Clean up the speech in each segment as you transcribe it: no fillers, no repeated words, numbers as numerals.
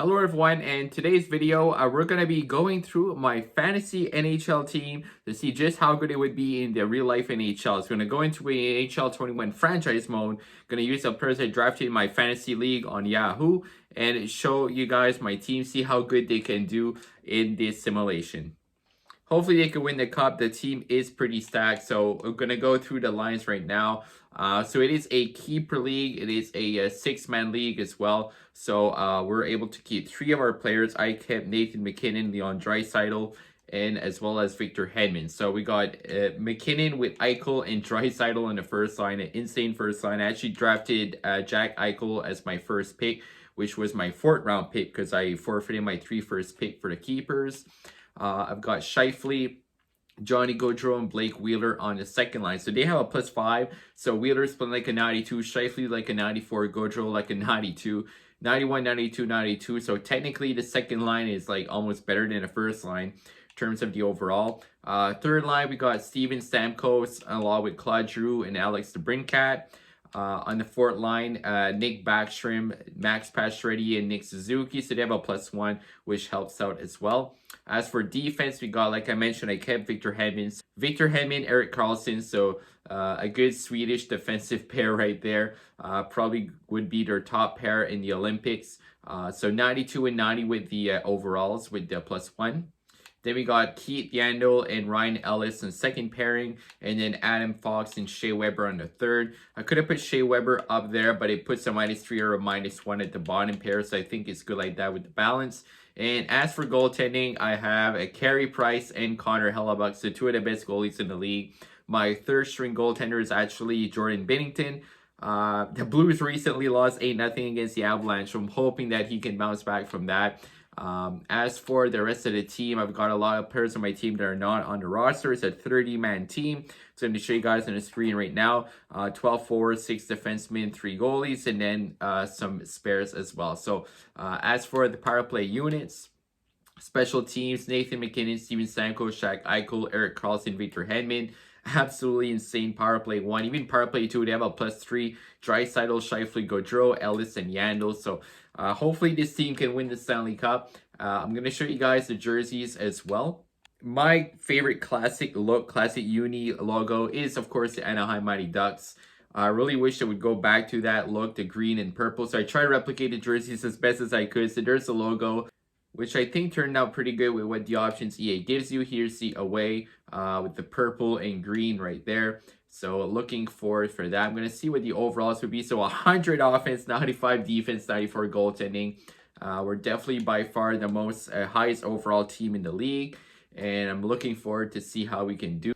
Hello everyone, and today's video we're going to be going through my fantasy NHL team to see just how good it would be in the real life NHL. It's going to go into a NHL 21 franchise mode. Going to use a person I drafted in my fantasy league on Yahoo and show you guys my team, see how good they can do in this simulation. Hopefully they can win the cup. The team is pretty stacked, so we're going to go through the lines right now. So it is a keeper league. It is a six-man league as well. So we're able to keep three of our players. I kept Nathan MacKinnon, Leon Draisaitl, and as well as Victor Hedman. So we got McKinnon with Eichel and Draisaitl in the first line, an insane first line. I actually drafted Jack Eichel as my first pick, which was my fourth round pick because I forfeited my first pick for the keepers. I've got Scheifele, Johnny Gaudreau, and Blake Wheeler on the second line. So they have a +5. So Wheeler's playing like a 92, Scheifele like a 94, Gaudreau like a 92, 91, 92, 92. So technically the second line is like almost better than the first line in terms of the overall. Third line, we got Steven Stamkos along with Claude Giroux and Alex DeBrincat. On the fourth line, Nick Backstrom, Max Pacioretty, and Nick Suzuki. So they have a +1, which helps out as well. As for defense, we got, like I mentioned, I kept Victor Hedman, Erik Karlsson. So a good Swedish defensive pair right there. Probably would be their top pair in the Olympics. So 92 and 90 with the overalls with the +1. Then we got Keith Yandel and Ryan Ellis in second pairing. And then Adam Fox and Shea Weber on the third. I could have put Shea Weber up there, but it puts a -3 or a -1 at the bottom pair. So I think it's good like that with the balance. And as for goaltending, I have a Carey Price and Connor Hellebuck. So two of the best goalies in the league. My third string goaltender is actually Jordan Binnington. The Blues recently lost 8-0 against the Avalanche. So I'm hoping that he can bounce back from that. As for the rest of the team, I've got a lot of players on my team that are not on the roster. It's a 30-man team. So I'm going to show you guys on the screen right now. 12 forwards, 6 defensemen, 3 goalies, and then some spares as well. So as for the power play units, special teams, Nathan MacKinnon, Steven Stamkos, Jack Eichel, Erik Karlsson, Victor Hedman. Absolutely insane power play 1. Even power play 2, they have a +3. Draisaitl, Scheifele, Gaudreau, Ellis, and Yandel. So hopefully this team can win the Stanley Cup. I'm going to show you guys the jerseys as well. My favorite classic uni logo is, of course, the Anaheim Mighty Ducks. I really wish I would go back to that look, the green and purple. So I tried to replicate the jerseys as best as I could. So there's the logo, which I think turned out pretty good with what the options EA gives you. Here's the away with the purple and green right there. So looking forward for that. I'm going to see what the overalls would be. So 100 offense, 95 defense, 94 goaltending. We're definitely by far the most highest overall team in the league. And I'm looking forward to see how we can do.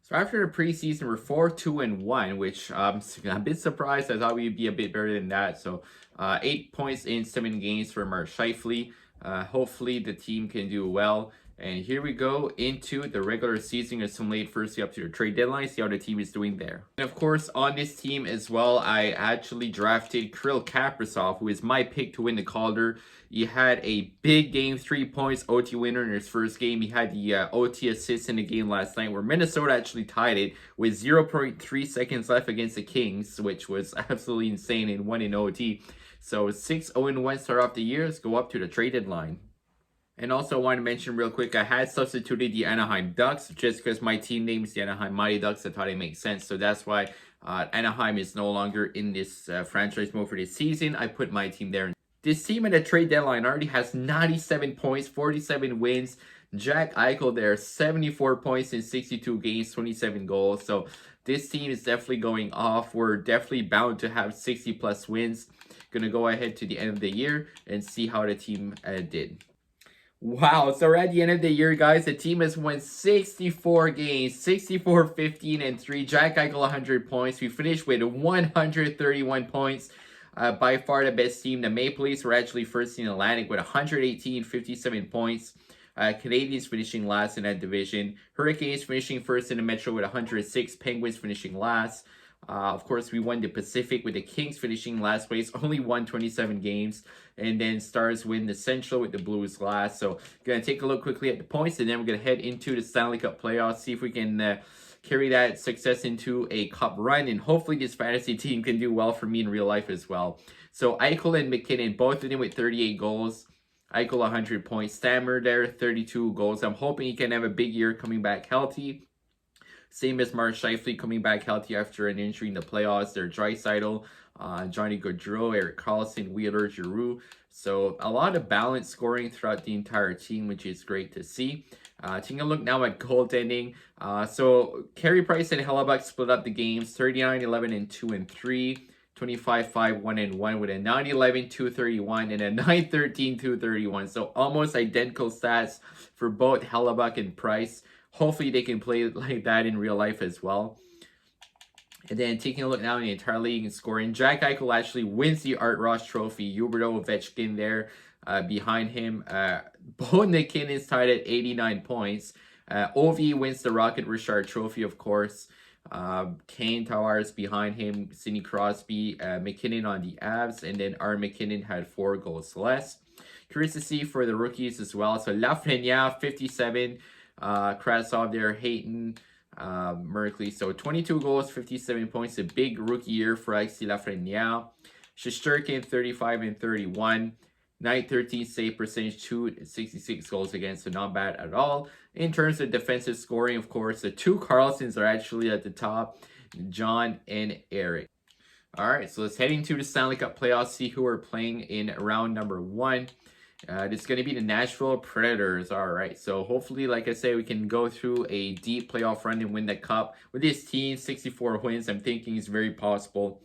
So after the preseason, we're 4-2-1, which I'm a bit surprised. I thought we'd be a bit better than that. So 8 points in 7 games for Mark Scheifele. Hopefully the team can do well. And here we go into the regular season. Going to simulate firstly up to the trade deadline, see how the team is doing there. And of course, on this team as well, I actually drafted Kirill Kaprizov, who is my pick to win the Calder. He had a big game, 3 points, OT winner in his first game. He had the OT assist in the game last night, where Minnesota actually tied it with 0.3 seconds left against the Kings, which was absolutely insane and won in OT. So 6-0-1 start off the year. Let's go up to the trade deadline. And also I want to mention real quick, I had substituted the Anaheim Ducks just because my team name is the Anaheim Mighty Ducks. I thought it makes sense. So that's why Anaheim is no longer in this franchise mode for this season. I put my team there. This team at the trade deadline already has 97 points, 47 wins. Jack Eichel there, 74 points in 62 games, 27 goals. So this team is definitely going off. We're definitely bound to have 60+ wins. Gonna go ahead to the end of the year and see how the team did. Wow, so we're at the end of the year, guys. The team has won 64 games, 64, 15, and 3. Jack Eichel, 100 points. We finished with 131 points. By far the best team. The Maple Leafs were actually first in Atlantic with 118, 57 points. Canadians finishing last in that division. Hurricanes finishing first in the Metro with 106. Penguins finishing last. Of course, we won the Pacific with the Kings finishing last place. Only won 27 games. And then Stars win the Central with the Blues last. So, going to take a look quickly at the points. And then we're going to head into the Stanley Cup playoffs. See if we can carry that success into a cup run, and hopefully this fantasy team can do well for me in real life as well. So Eichel and McKinnon, both of them with 38 goals. Eichel 100 points. Stammer there, 32 goals. I'm hoping he can have a big year coming back healthy. Same as Mark Scheifele coming back healthy after an injury in the playoffs. They're Draisaitl, Johnny Gaudreau, Erik Karlsson, Wheeler, Giroux. So a lot of balanced scoring throughout the entire team, which is great to see. Taking a look now at goaltending. So Carey Price and Hellebuck split up the games 39-11 and 2-3. 25-5, 1-1 with a 9-11, 231 and a 9-13, 231. So almost identical stats for both Hellebuck and Price. Hopefully they can play like that in real life as well. And then taking a look now in the entire league and scoring, Jack Eichel actually wins the Art Ross Trophy. Huberdeau, Ovechkin there behind him. Both McKinnon's tied at 89 points. Ovi wins the Rocket Richard Trophy, of course. Kane Tavares behind him, Sidney Crosby, McKinnon on the Avs, and then our McKinnon had 4 goals less. Curious to see for the rookies as well. So Lafreniere, 57, Krasov there, Hayton, Merkley. So 22 goals, 57 points, a big rookie year for Alexis Lafreniere. Shesterkin, 35 and 31. 913 save percentage, 266 goals against, so not bad at all. In terms of defensive scoring, of course, the 2 Carlsons are actually at the top, John and Eric. All right, so let's head into the Stanley Cup playoffs, see who are playing in round number 1. It's going to be the Nashville Predators. All right, so hopefully, like I say, we can go through a deep playoff run and win the cup. With this team, 64 wins, I'm thinking is very possible.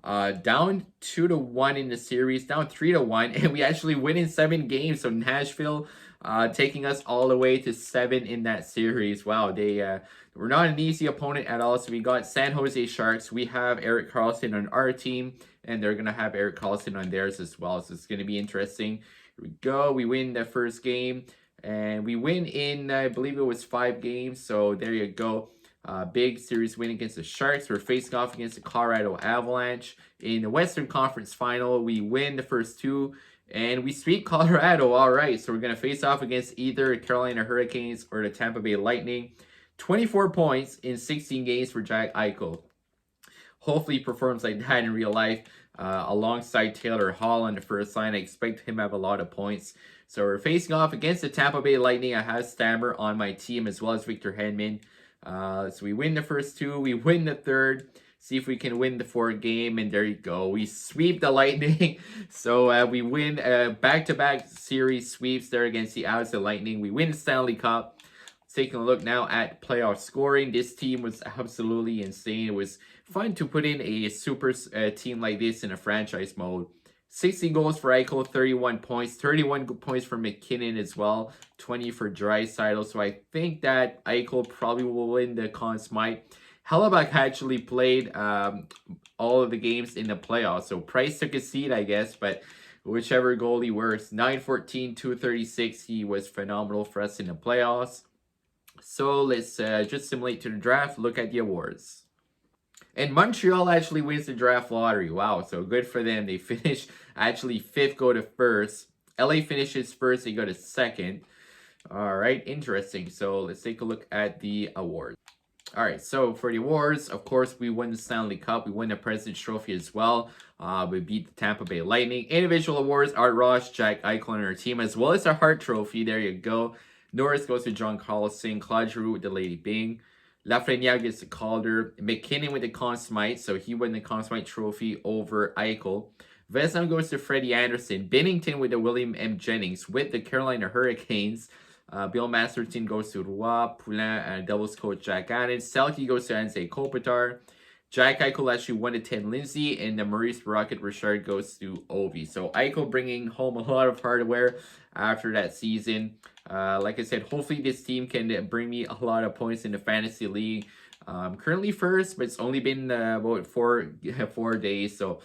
Down 2-1 in the series, down 3-1, and we actually win in 7 games. So Nashville taking us all the way to 7 in that series. Wow, they were not an easy opponent at all. So we got San Jose Sharks. We have Erik Karlsson on our team, and they're going to have Erik Karlsson on theirs as well. So it's going to be interesting. Here we go. We win the first game, and we win in, I believe it was 5 games. So there you go. Big series win against the Sharks. We're facing off against the Colorado Avalanche. In the Western Conference Final, we win the first 2, and we sweep Colorado. All right, so we're going to face off against either the Carolina Hurricanes or the Tampa Bay Lightning. 24 points in 16 games for Jack Eichel. Hopefully he performs like that in real life. Alongside Taylor Hall on the first line, I expect him to have a lot of points. So we're facing off against the Tampa Bay Lightning. I have Stammer on my team as well as Victor Hedman. So we win the first 2, we win the third, see if we can win the 4th game, and there you go. We sweep the Lightning. So we win back-to-back series sweeps there against the Avs, the Lightning. We win the Stanley Cup. Taking a look now at playoff scoring. This team was absolutely insane. It was fun to put in a super team like this in a franchise mode. 60 goals for Eichel, 31 points. 31 points for McKinnon as well. 20 for Draisaitl. So I think that Eichel probably will win the Conn Smythe. Hellebuck actually played all of the games in the playoffs. So Price took a seat, I guess. But whichever goalie works. 914, 236. He was phenomenal for us in the playoffs. So let's just simulate to the draft. Look at the awards. And Montreal actually wins the draft lottery. Wow, so good for them. They finish actually 5th, go to 1st. LA finishes 1st, they go to 2nd. All right, interesting. So let's take a look at the awards. All right, so for the awards, of course, we won the Stanley Cup. We won the President's Trophy as well. We beat the Tampa Bay Lightning. Individual awards, Art Ross, Jack Eichel on our team, as well as the Hart Trophy. There you go. Norris goes to John Carlson. Claude Giroux with the Lady Byng. Lafreniere gets the Calder. McKinnon with the Conn Smythe, so he won the Conn Smythe Trophy over Eichel. Vezina goes to Freddie Anderson. Bennington with the William M. Jennings with the Carolina Hurricanes. Bill Masterton goes to Roy. Poulin, Devils coach Jack Adams. Selke goes to Anze Kopitar. Jack Eichel actually won to Ted Lindsay, and the Maurice Rocket Richard goes to Ovi. So Eichel bringing home a lot of hardware after that season. Like I said, hopefully this team can bring me a lot of points in the fantasy league. Currently 1st, but it's only been about 4 days. So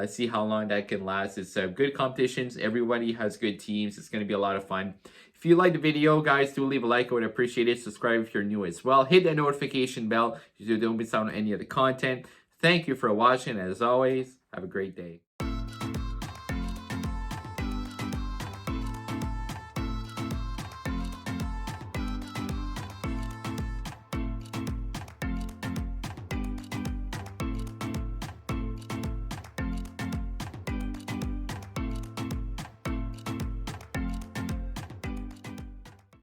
see how long that can last. It's good competitions. Everybody has good teams. It's going to be a lot of fun. If you like the video, guys, do leave a like. I would appreciate it. Subscribe if you're new as well. Hit that notification bell so you don't miss out on any of the content. Thank you for watching. As always, have a great day.